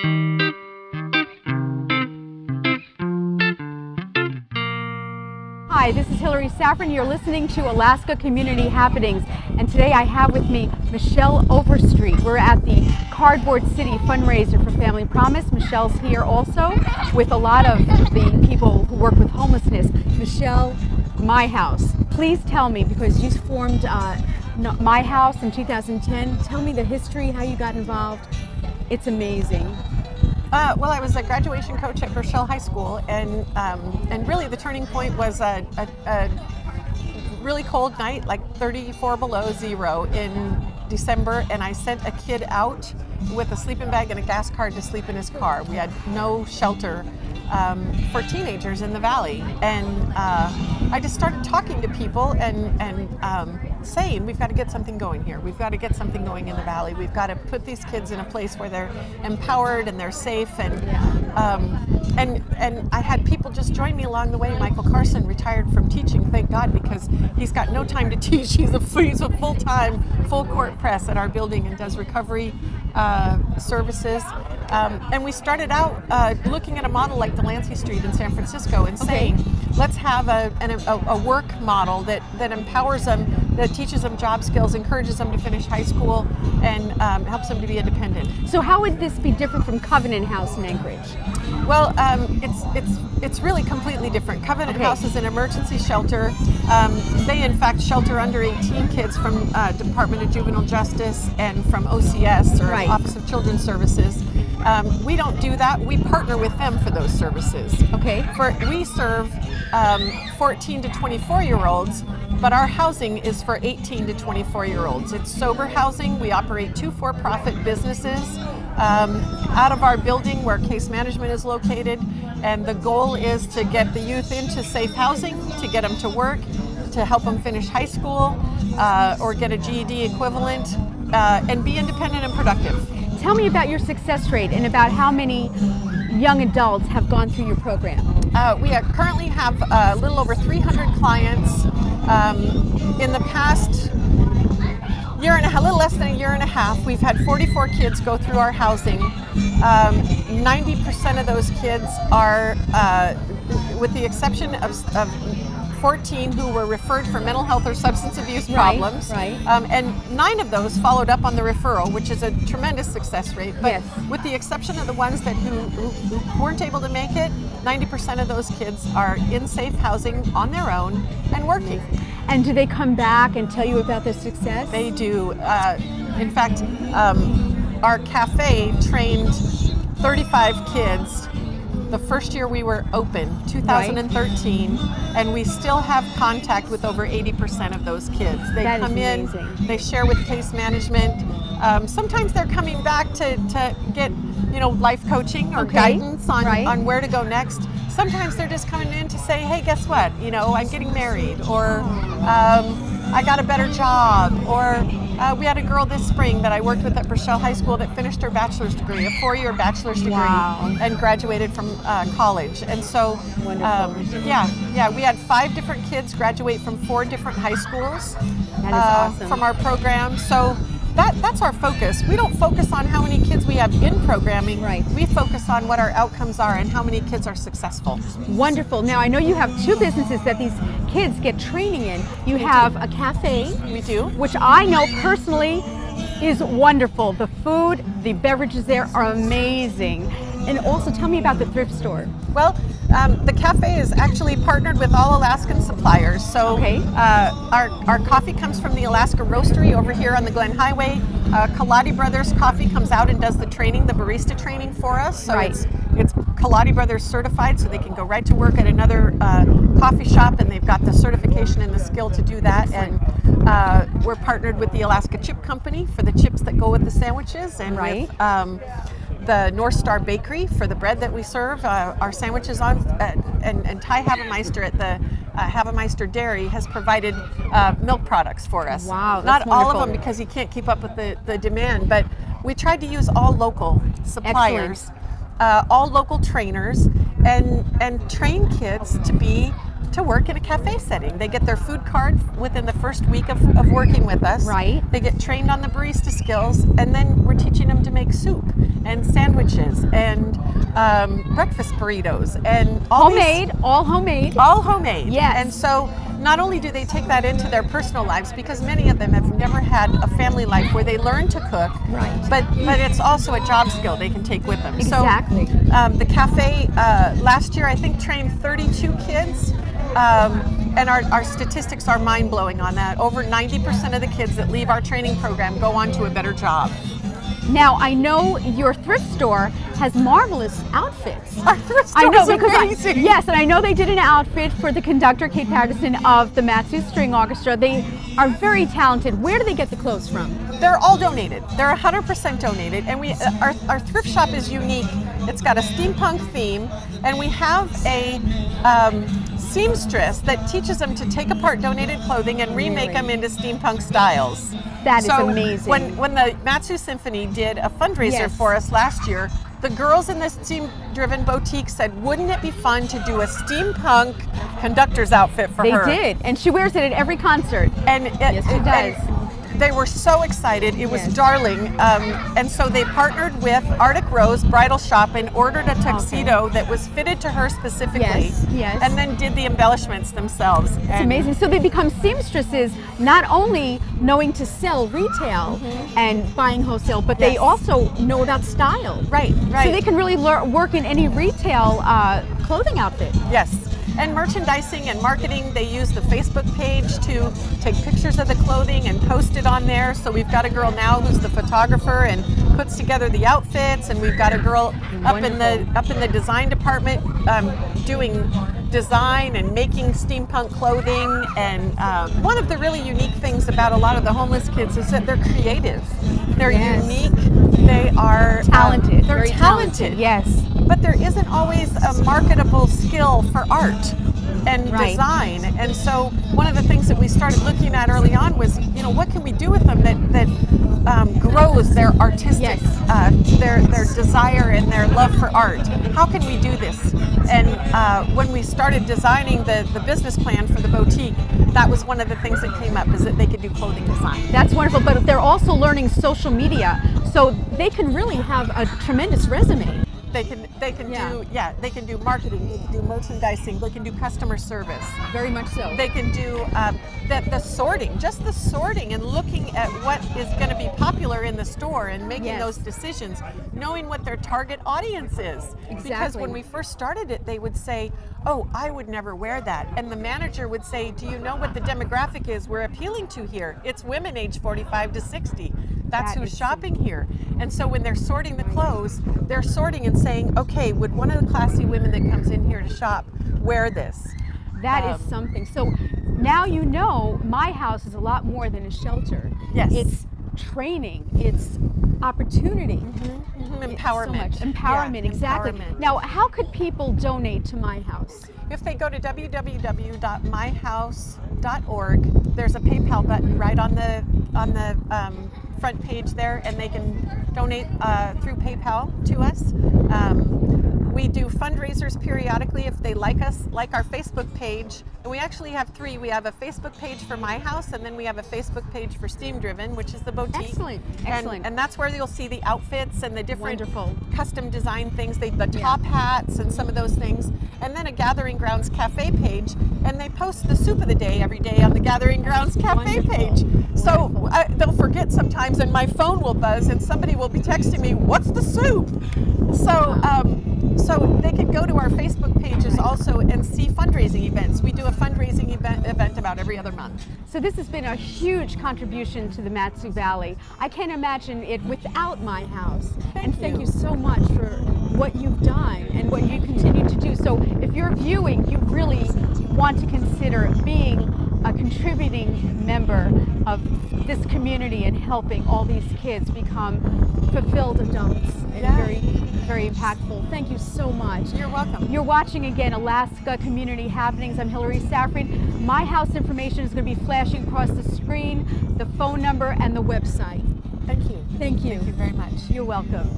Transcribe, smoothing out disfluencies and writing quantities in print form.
Hi, this is Hillary Safran. You're listening to Alaska Community Happenings, and today I have with me Michelle Overstreet. We're at the Cardboard City fundraiser for Family Promise. Michelle's here also with a lot of the people who work with homelessness. Michelle, My House. Please tell me, because you formed My House in 2010. Tell me the history, how you got involved. It's amazing. Well, I was a graduation coach at Rochelle High School, and really the turning point was a really cold night, like 34 below zero in December, and I sent a kid out with a sleeping bag and a gas card to sleep in his car. We had no shelter for teenagers in the valley, and I just started talking to people and saying, we've got to get something going here. We've got to get something going in the valley. We've got to put these kids in a place where they're empowered and they're safe. And I had people just join me along the way. Michael Carson retired from teaching, thank God, because he's got no time to teach. He's a full-time, full-court press at our building and does recovery services. And we started out looking at a model like Delancey Street in San Francisco and saying, let's have a work model that empowers them, that teaches them job skills, encourages them to finish high school, and helps them to be independent. So how would this be different from Covenant House in Anchorage? Well, it's really completely different. Covenant House is an emergency shelter. They in fact shelter under 18 kids from Department of Juvenile Justice and from OCS, or Office of Children's Services. We don't do that. We partner with them for those services. We serve 14 to 24-year-olds, but our housing is for 18 to 24-year-olds. It's sober housing. We operate 2 for-profit businesses out of our building where case management is located, and the goal is to get the youth into safe housing, to get them to work, to help them finish high school or get a GED equivalent, and be independent and productive. Tell me about your success rate and about how many young adults have gone through your program. We currently have a little over 300 clients. In the past year and a little less than a year and a half, we've had 44 kids go through our housing. 90% of those kids are, with the exception of 14 who were referred for mental health or substance abuse problems, and 9 of those followed up on the referral, which is a tremendous success rate. But with the exception of the ones who weren't able to make it, 90% of those kids are in safe housing on their own and working. And do they come back and tell you about their success? They do. In fact, our cafe trained 35 kids the first year we were open, 2013, and we still have contact with over 80% of those kids. They come in, they share with case management. Sometimes they're coming back to get, life coaching or guidance on where to go next. Sometimes they're just coming in to say, hey, guess what? I'm getting married, or I got a better job, or we had a girl this spring that I worked with at Rochelle High School that finished her bachelor's degree, a 4-year bachelor's degree, and graduated from college. And so, we had 5 different kids graduate from 4 different high schools from our program. So that's our focus. We don't focus on how many kids we have in programming. We focus on what our outcomes are and how many kids are successful. Wonderful. Now, I know you have 2 businesses that these kids get training in. You have a cafe. We do. Which I know personally is wonderful. The food, the beverages there are amazing. And also tell me about the thrift store. Well, the cafe is actually partnered with all Alaskan suppliers. So our coffee comes from the Alaska Roastery over here on the Glen Highway. Kaladi Brothers Coffee comes out and does the training, the barista training for us. So it's Kaladi Brothers certified, so they can go right to work at another coffee shop, and they've got the certification and the skill to do that. And we're partnered with the Alaska Chip Company for the chips that go with the sandwiches, and with the North Star Bakery for the bread that we serve our sandwiches on, and Ty Havemeister at the Havemeister Dairy has provided milk products for us. Wow, that's Not wonderful. All of them, because he can't keep up with the demand, but we tried to use all local suppliers, all local trainers, and train kids to work in a cafe setting. They get their food card within the first week of working with us. Right. They get trained on the barista skills, and then we're teaching them to make soup and sandwich sandwiches and breakfast burritos and all Homemade, all homemade. all homemade. Yes. And so not only do they take that into their personal lives, because many of them have never had a family life where they learn to cook, Right. but it's also a job skill they can take with them. Exactly. So the cafe last year I think trained 32 kids. And our statistics are mind-blowing on that. Over 90% of the kids that leave our training program go on to a better job. Now, I know your thrift store has marvelous outfits. Our thrift store I know is because amazing. yes, and I know they did an outfit for the conductor, Kate Patterson, of the Matthews String Orchestra. They are very talented. Where do they get the clothes from? They're all donated. They're 100% donated, and our thrift shop is unique. It's got a steampunk theme, and we have a seamstress that teaches them to take apart donated clothing and remake them into steampunk styles. That is So amazing. when the Matsu Symphony did a fundraiser Yes. for us last year, the girls in the steam-driven boutique said, "Wouldn't it be fun to do a steampunk conductor's outfit for They her?" did, and she wears it at every concert. And Yes, she does. they were so excited. It was Yes. darling. And so they partnered with Arctic Rose Bridal Shop and ordered a tuxedo that was fitted to her specifically. Yes, yes. And then did the embellishments themselves. It's amazing. So they become seamstresses, not only knowing to sell retail and buying wholesale, but they Yes. also know about style. Right, right. So they can really work in any retail clothing outfit. Yes. And merchandising and marketing, they use the Facebook page to take pictures of the clothing and post it on there. So we've got a girl now who's the photographer and puts together the outfits, and we've got a girl up in the design department doing design and making steampunk clothing. And one of the really unique things about a lot of the homeless kids is that they're creative. They're Yes. unique. They are Talented. they're very talented. Yes. But there isn't always a marketable skill for art and Right. design. And so one of the things that we started looking at early on was, what can we do with them that grows their artistic, their desire and their love for art? How can we do this? And when we started designing the business plan for the boutique, that was one of the things that came up, is that they could do clothing design. That's wonderful, but they're also learning social media, so they can really have a tremendous resume. They can Yeah. they can do marketing, they can do merchandising, they can do customer service. Very much so. They can do the sorting, just the sorting and looking at what is going to be popular in the store and making Yes. those decisions, knowing what their target audience is. Because Exactly. when we first started it, they would say, "Oh, I would never wear that." And the manager would say, "Do you know what the demographic is we're appealing to here? It's women age 45 to 60. That's That who's is shopping here." And so when they're sorting the clothes, they're sorting and saying, "Okay, would one of the classy women that comes in here to shop wear this?" That is something. So now you know my house is a lot more than a shelter. Yes. It's training, it's opportunity. It's so Empowerment. much. Empowerment, Yeah, exactly. empowerment. Now, how could people donate to my house? If they go to www.myhouse.org, there's a PayPal button right on the front page there, and they can donate through PayPal to us. We do fundraisers periodically if they like us, like our Facebook page. And we actually have three. We have a Facebook page for My House, and then we have a Facebook page for Steam Driven, which is the boutique. Excellent, And- excellent. And that's where you'll see the outfits and the different Wonderful. custom design things, the top hats and some of those things. And then a Gathering Grounds Cafe page, and they post the soup of the day every day on the Gathering Grounds Cafe Wonderful. page. So Wonderful. they'll forget sometimes, and my phone will buzz, and somebody will be texting me, "What's the soup?" So they can go to our Facebook pages also and see fundraising events. We do a fundraising event about every other month. So this has been a huge contribution to the Matsu Valley. I can't imagine it without my house. And thank you so much for what you've done and what you continue to do. So if you're viewing, you really want to consider being a contributing member of this community and helping all these kids become fulfilled adults and Yeah. very impactful. Thank you so much. You're welcome. You're watching again Alaska Community Happenings. I'm Hillary Safran. My house information is going to be flashing across the screen, the phone number and the website. Thank you. Thank you. Thank you very much. You're welcome.